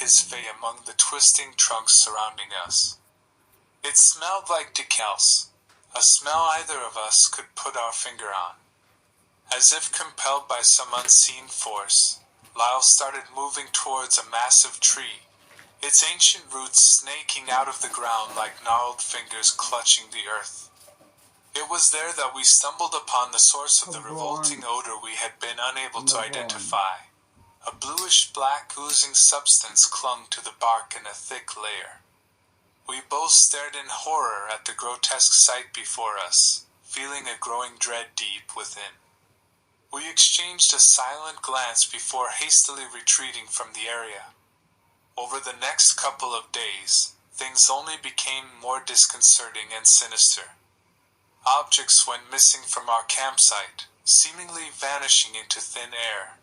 his face among the twisting trunks surrounding us. It smelled like decals, a smell either of us could put our finger on. As if compelled by some unseen force, Lyle started moving towards a massive tree, its ancient roots snaking out of the ground like gnarled fingers clutching the earth. It was there that we stumbled upon the source of the revolting odor we had been unable to identify. A bluish-black oozing substance clung to the bark in a thick layer. We both stared in horror at the grotesque sight before us, feeling a growing dread deep within. We exchanged a silent glance before hastily retreating from the area. Over the next couple of days, things only became more disconcerting and sinister. Objects went missing from our campsite, seemingly vanishing into thin air.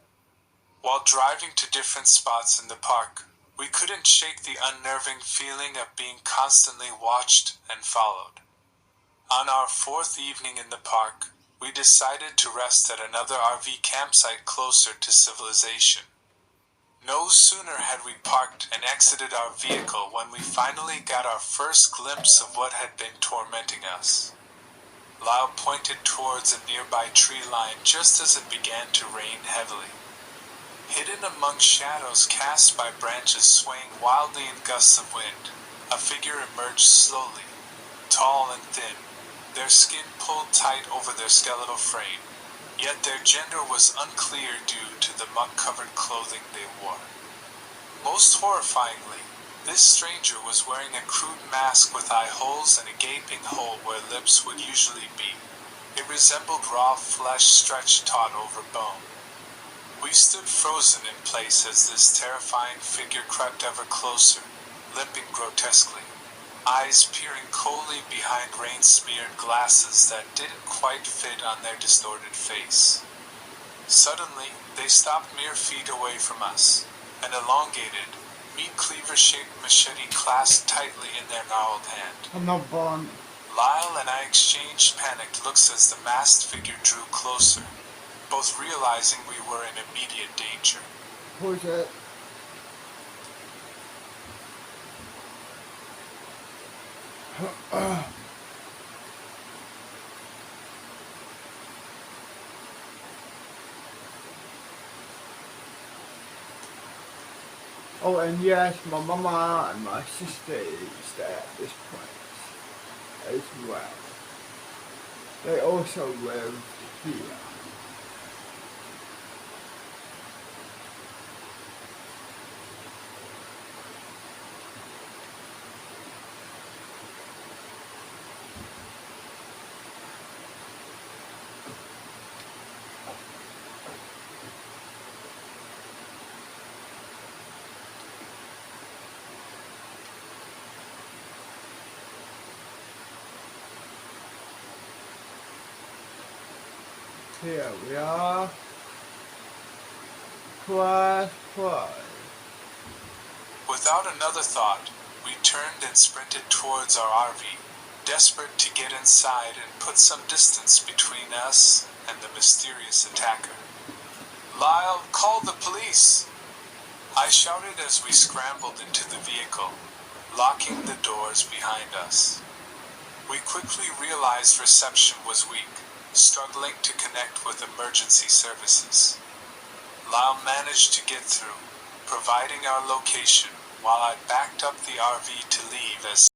While driving to different spots in the park, we couldn't shake the unnerving feeling of being constantly watched and followed. On our fourth evening in the park, we decided to rest at another RV campsite closer to civilization. No sooner had we parked and exited our vehicle when we finally got our first glimpse of what had been tormenting us. Lyle pointed towards a nearby tree line just as it began to rain heavily. Hidden among shadows cast by branches swaying wildly in gusts of wind, a figure emerged slowly, tall and thin, their skin pulled tight over their skeletal frame, yet their gender was unclear due to the muck-covered clothing they wore. Most horrifyingly, this stranger was wearing a crude mask with eye holes and a gaping hole where lips would usually be. It resembled raw flesh stretched taut over bone. We stood frozen in place as this terrifying figure crept ever closer, limping grotesquely, eyes peering coldly behind rain-smeared glasses that didn't quite fit on their distorted face. Suddenly, they stopped mere feet away from us, an elongated, meat-cleaver-shaped machete clasped tightly in their gnarled hand. I'm not born. Lyle and I exchanged panicked looks as the masked figure drew closer, both realizing we were in immediate danger. Who's it? Oh, and yes, my mama and my sister stay at this place as well. They also live here. Here we are. Class 5. Without another thought, we turned and sprinted towards our RV, desperate to get inside and put some distance between us and the mysterious attacker. "Lyle, call the police!" I shouted as we scrambled into the vehicle, locking the doors behind us. We quickly realized reception was weak, struggling to connect with emergency services. Lyle managed to get through, providing our location while I backed up the RV to leave as